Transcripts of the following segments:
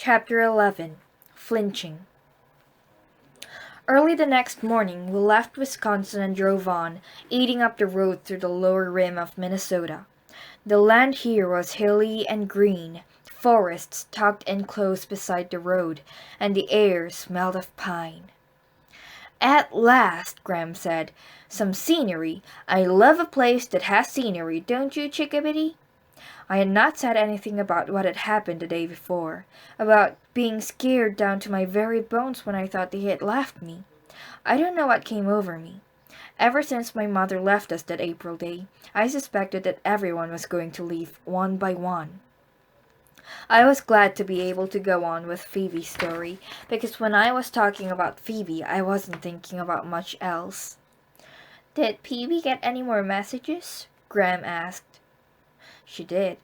Chapter 11. Flinching. Early the next morning, we left Wisconsin and drove on, eating up the road through the lower rim of Minnesota. The land here was hilly and green, forests tucked in close beside the road, and the air smelled of pine. At last, Graham said. Some scenery. I love a place that has scenery, don't you, Chickabiddy? I had not said anything about what had happened the day before, about being scared down to my very bones when I thought they had left me. I don't know what came over me. Ever since my mother left us that April day, I suspected that everyone was going to leave one by one. I was glad to be able to go on with Phoebe's story, because when I was talking about Phoebe, I wasn't thinking about much else. "Did Phoebe get any more messages?" Graham asked. She did.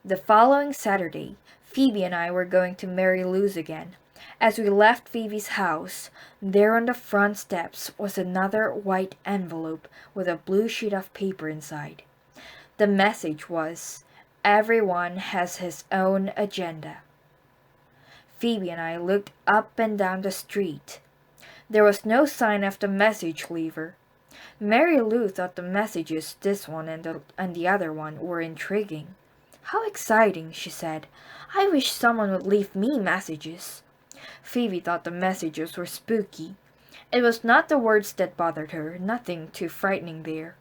The following Saturday, Phoebe and I were going to Mary Lou's again. As we left Phoebe's house, there on the front steps was another white envelope with a blue sheet of paper inside. The message was, "Everyone has his own agenda." Phoebe and I looked up and down the street. There was no sign of the message leaver. Mary Lou thought the messages, this one and the other one, were intriguing. "How exciting," she said. "I wish someone would leave me messages." Phoebe thought the messages were spooky. It was not the words that bothered her, nothing too frightening there.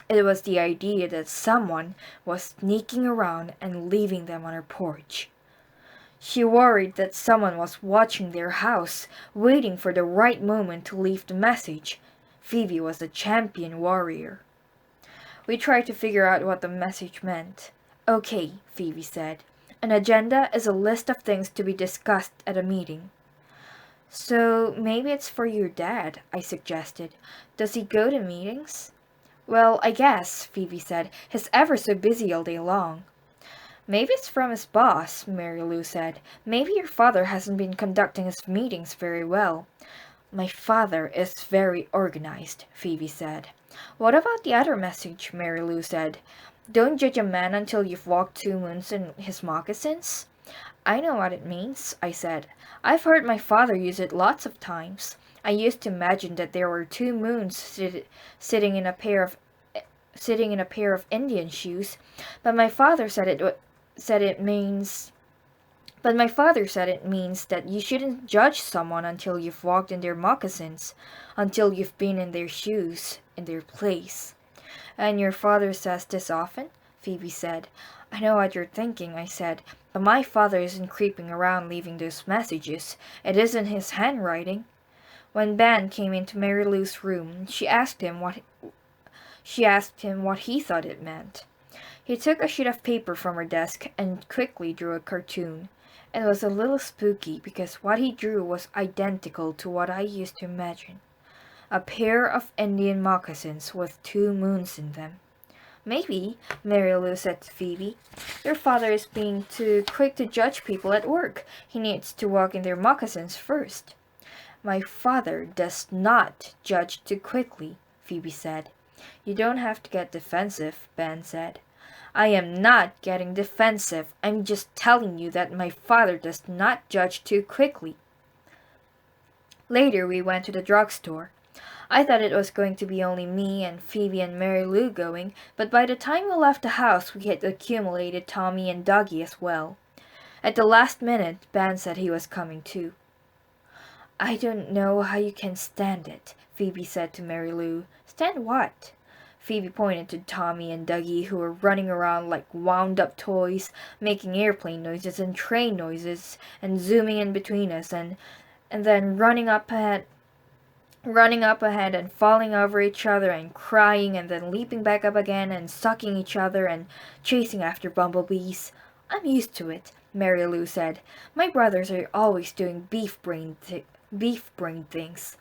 It was the idea that someone was sneaking around and leaving them on her porch. She worried that someone was watching their house, waiting for the right moment to leave the message. Phoebe was a champion warrior. We tried to figure out what the message meant. "Okay," Phoebe said. "An agenda is a list of things to be discussed at a meeting." "So maybe it's for your dad," I suggested. "Does he go to meetings?" "Well, I guess," Phoebe said. "He's ever so busy all day long." "Maybe it's from his boss," Mary Lou said. "Maybe your father hasn't been conducting his meetings very well." "My father is very organized," Phoebe said. "What about the other message?" Mary Lou said. "Don't judge a man until you've walked 2 moons in his moccasins." "I know what it means," I said. "I've heard my father use it lots of times. I used to imagine that there were 2 moons sitting in a pair of Indian shoes, but my father said it means that you shouldn't judge someone until you've walked in their moccasins, until you've been in their shoes, in their place." "And your father says this often?" Phoebe said. "I know what you're thinking," I said, "but my father isn't creeping around leaving those messages. It isn't his handwriting." When Ben came into Mary Lou's room, she asked him what he thought it meant. He took a sheet of paper from her desk and quickly drew a cartoon. It was a little spooky because what he drew was identical to what I used to imagine. A pair of Indian moccasins with 2 moons in them. "Maybe," Mary Lou said to Phoebe, "your father is being too quick to judge people at work. He needs to walk in their moccasins first." "My father does not judge too quickly," Phoebe said. "You don't have to get defensive," Ben said. "I am not getting defensive. I'm just telling you that my father does not judge too quickly." Later we went to the drugstore. I thought it was going to be only me and Phoebe and Mary Lou going, but by the time we left the house we had accumulated Tommy and Dougie as well. At the last minute, Ben said he was coming too. "I don't know how you can stand it," Phoebe said to Mary Lou. "Stand what?" Phoebe pointed to Tommy and Dougie, who were running around like wound-up toys, making airplane noises and train noises, and zooming in between us, and then running up ahead and falling over each other and crying and then leaping back up again and sucking each other and chasing after bumblebees. "I'm used to it," Mary Lou said. "My brothers are always doing beef brain things."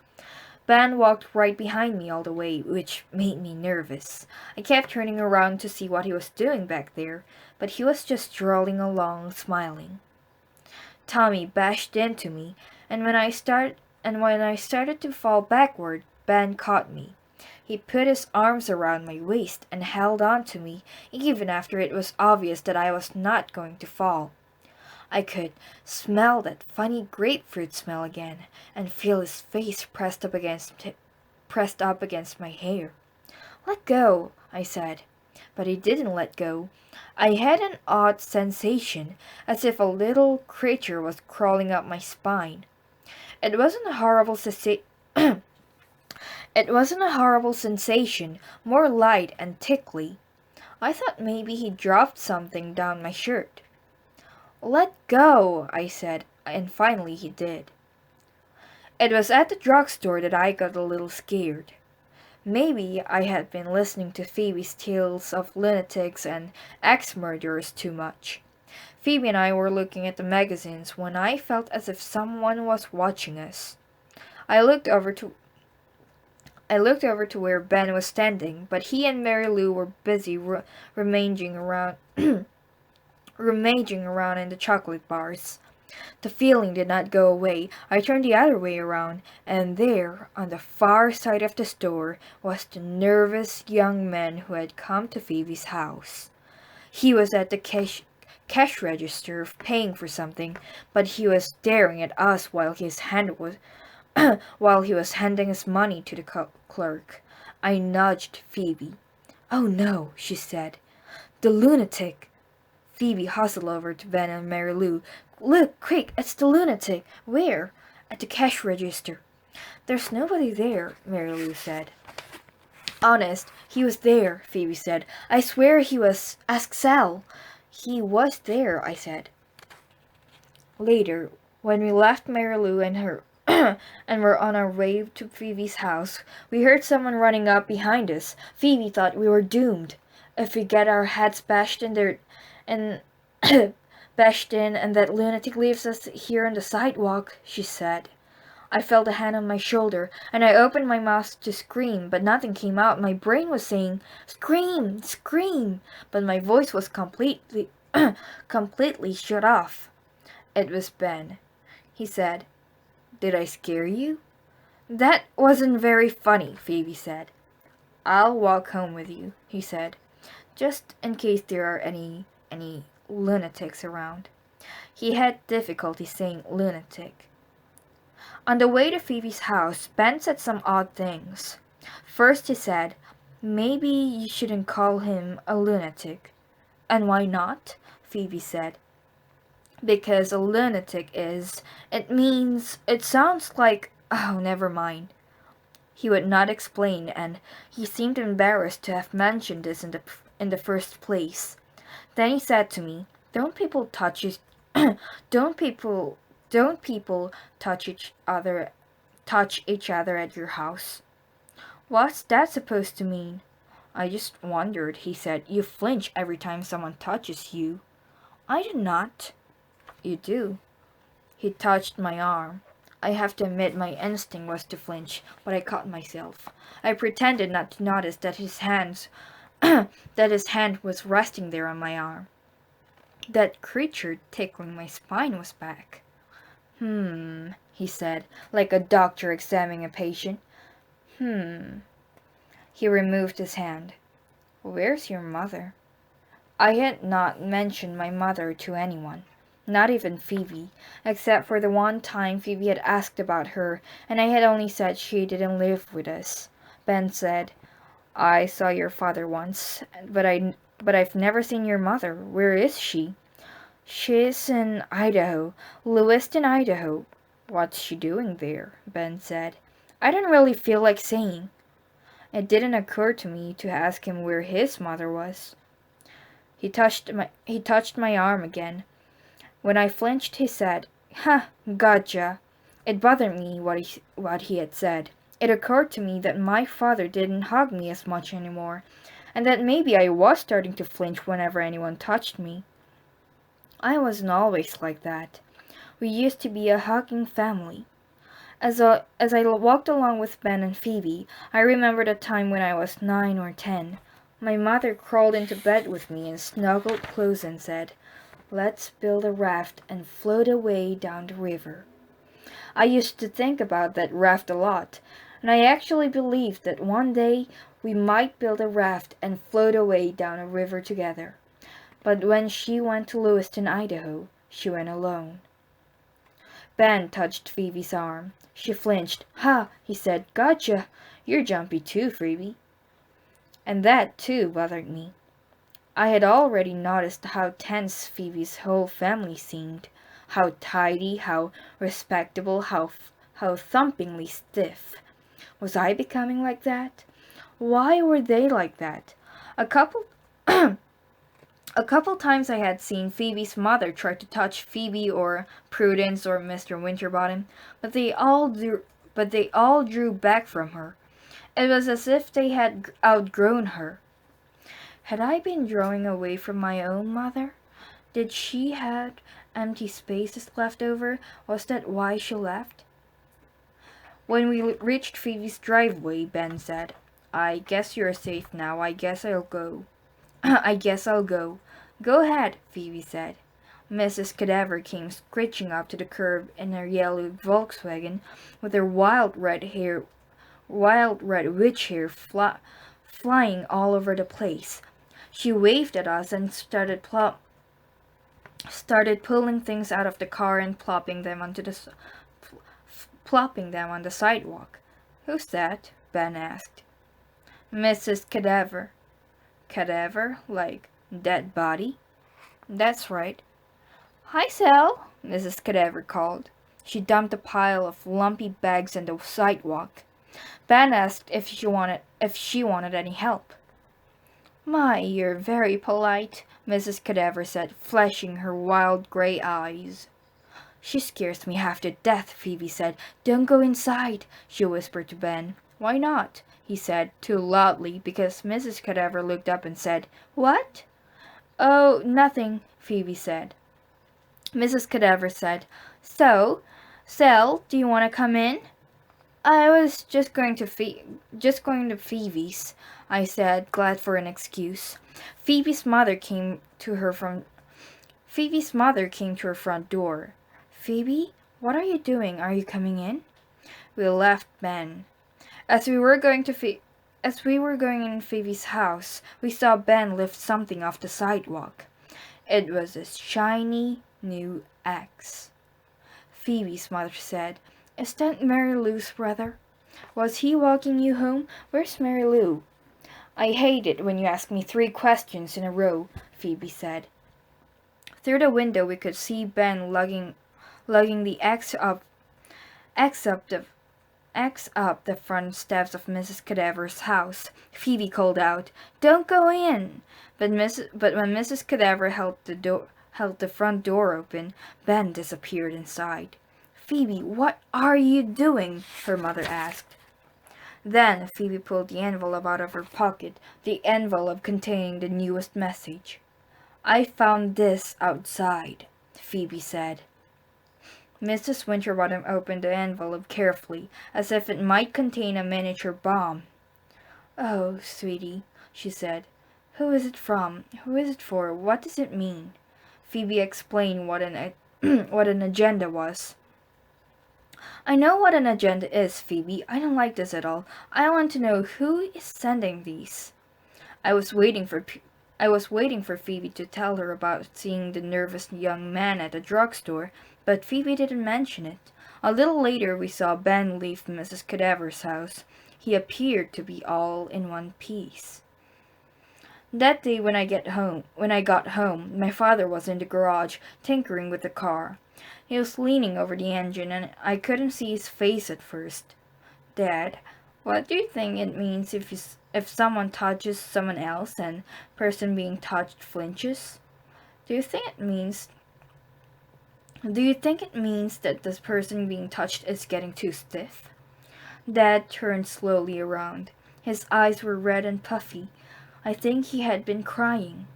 Ben walked right behind me all the way, which made me nervous. I kept turning around to see what he was doing back there, but he was just strolling along, smiling. Tommy bashed into me, and when I started to fall backward, Ben caught me. He put his arms around my waist and held on to me, even after it was obvious that I was not going to fall. I could smell that funny grapefruit smell again, and feel his face pressed up against my hair. "Let go," I said, but he didn't let go. I had an odd sensation, as if a little creature was crawling up my spine. It wasn't a horrible sensa- It wasn't a horrible sensation, more light and tickly. I thought maybe he dropped something down my shirt. "Let go," I said, and finally he did. It was at the drugstore that I got a little scared. Maybe I had been listening to Phoebe's tales of lunatics and ex-murderers too much. Phoebe and I were looking at the magazines when I felt as if someone was watching us. I looked over to I looked over to where Ben was standing, but he and Mary Lou were busy rummaging around rummaging around in the chocolate bars. The feeling did not go away. I turned the other way around, and there, on the far side of the store, was the nervous young man who had come to Phoebe's house. He was at the cash register paying for something, but he was staring at us while while he was handing his money to the clerk. I nudged Phoebe. "Oh no," she said. "The lunatic!" Phoebe hustled over to Ben and Mary Lou. "Look, quick, it's the lunatic!" "Where?" "At the cash register." "There's nobody there," Mary Lou said. "Honest, he was there," Phoebe said. "I swear he was. Ask Sal." "He was there," I said. Later, when we left Mary Lou and her and were on our way to Phoebe's house, we heard someone running up behind us. Phoebe thought we were doomed. "If we get our heads bashed in there and bashed in and that lunatic leaves us here on the sidewalk," she said. I felt a hand on my shoulder, and I opened my mouth to scream, but nothing came out. My brain was saying, "Scream! Scream!" but my voice was completely shut off. It was Ben. He said, "Did I scare you?" "That wasn't very funny," Phoebe said. "I'll walk home with you," he said, "just in case there are any lunatics around." He had difficulty saying lunatic. On the way to Phoebe's house, Ben said some odd things. First he said, "Maybe you shouldn't call him a lunatic." "And why not?" Phoebe said. "Because a lunatic it sounds like, oh, never mind." He would not explain, and he seemed embarrassed to have mentioned this in the first place. Then he said to me, "Don't people touch each don't people touch each other at your house?" "What's that supposed to mean?" "I just wondered," he said. "You flinch every time someone touches you." "I do not." "You do." He touched my arm. I have to admit my instinct was to flinch, but I caught myself. I pretended not to notice that his hand was resting there on my arm. That creature tickling my spine was back. He said, like a doctor examining a patient. He removed his hand. "Where's your mother?" I had not mentioned my mother to anyone, not even Phoebe, except for the one time Phoebe had asked about her, and I had only said she didn't live with us. Ben said, "I saw your father once, but I've never seen your mother. Where is she?" "She's in Idaho, Lewiston, Idaho." "What's she doing there?" Ben said. I didn't really feel like saying. It didn't occur to me to ask him where his mother was. He touched my arm again. When I flinched, he said, "Huh, gotcha." It bothered me what he had said. It occurred to me that my father didn't hug me as much anymore, and that maybe I was starting to flinch whenever anyone touched me. I wasn't always like that. We used to be a hugging family. As I walked along with Ben and Phoebe, I remembered a time when I was 9 or 10. My mother crawled into bed with me and snuggled close and said, "Let's build a raft and float away down the river." I used to think about that raft a lot, and I actually believed that one day we might build a raft and float away down a river together. But when she went to Lewiston, Idaho, She went alone. Ben touched Phoebe's arm. She flinched. "Ha!" he said. "Gotcha! You're jumpy too, Phoebe." And that, too, bothered me. I had already noticed how tense Phoebe's whole family seemed. How tidy, how respectable, how thumpingly stiff. Was I becoming like that? Why were they like that? A couple A couple times I had seen Phoebe's mother try to touch Phoebe or Prudence or Mr. Winterbottom, but they all drew back from her. It was as if they had outgrown her. Had I been drawing away from my own mother? Did she had empty spaces left over? Was that why she left? When we reached Phoebe's driveway, Ben said, "I guess you're safe now. I guess I'll go." "I guess I'll go." "Go ahead," Phoebe said. Mrs. Cadaver came screeching up to the curb in her yellow Volkswagen with her wild red witch hair flying all over the place. She waved at us and started pulling things out of the car and plopping them on the sidewalk. "Who's that?" Ben asked. "Mrs. Cadaver." "Cadaver? Like dead body?" "That's right." "Hi, Sal," Mrs. Cadaver called. She dumped a pile of lumpy bags on the sidewalk. Ben asked if she wanted any help. "My, you're very polite," Mrs. Cadaver said, flashing her wild gray eyes. "She scares me half to death," Phoebe said. "Don't go inside," she whispered to Ben. "Why not?" he said, too loudly, because Mrs. Cadaver looked up and said, "What?" "Oh, nothing," Phoebe said. Mrs. Cadaver said, "So, Sal, do you want to come in?" "I was just going to Phoebe's," I said, glad for an excuse. Phoebe's mother came to her front door. "Phoebe, what are you doing? Are you coming in?" We left Ben. As we were going in Phoebe's house, we saw Ben lift something off the sidewalk. It was a shiny new axe. Phoebe's mother said, "Is that Mary Lou's brother? Was he walking you home? Where's Mary Lou?" "I hate it when you ask me 3 questions in a row," Phoebe said. Through the window we could see Ben lugging the axe up the front steps of Mrs. Cadaver's house. Phoebe called out, "Don't go in!" But when Mrs. Cadaver held the front door open, Ben disappeared inside. "Phoebe, what are you doing?" her mother asked. Then Phoebe pulled the envelope out of her pocket, the envelope containing the newest message. "I found this outside," Phoebe said. Mrs. Winterbottom opened the envelope carefully, as if it might contain a miniature bomb. "Oh, sweetie," she said. "Who is it from? Who is it for? What does it mean?" Phoebe explained what an agenda was. "I know what an agenda is, Phoebe. I don't like this at all. I want to know who is sending these." I was waiting for Phoebe to tell her about seeing the nervous young man at the drugstore, but Phoebe didn't mention it. A little later we saw Ben leave Mrs. Cadaver's house. He appeared to be all in one piece. That day when I got home, my father was in the garage, tinkering with the car. He was leaning over the engine, and I couldn't see his face at first. "Dad, what do you think it means if someone touches someone else and person being touched flinches? Do you think it means that this person being touched is getting too stiff?" Dad turned slowly around. His eyes were red and puffy. I think he had been crying.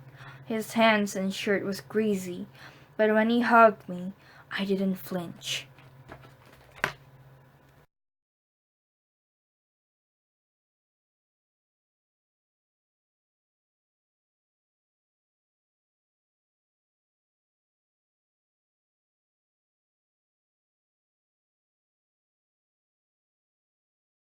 His hands and shirt was greasy, but when he hugged me, I didn't flinch.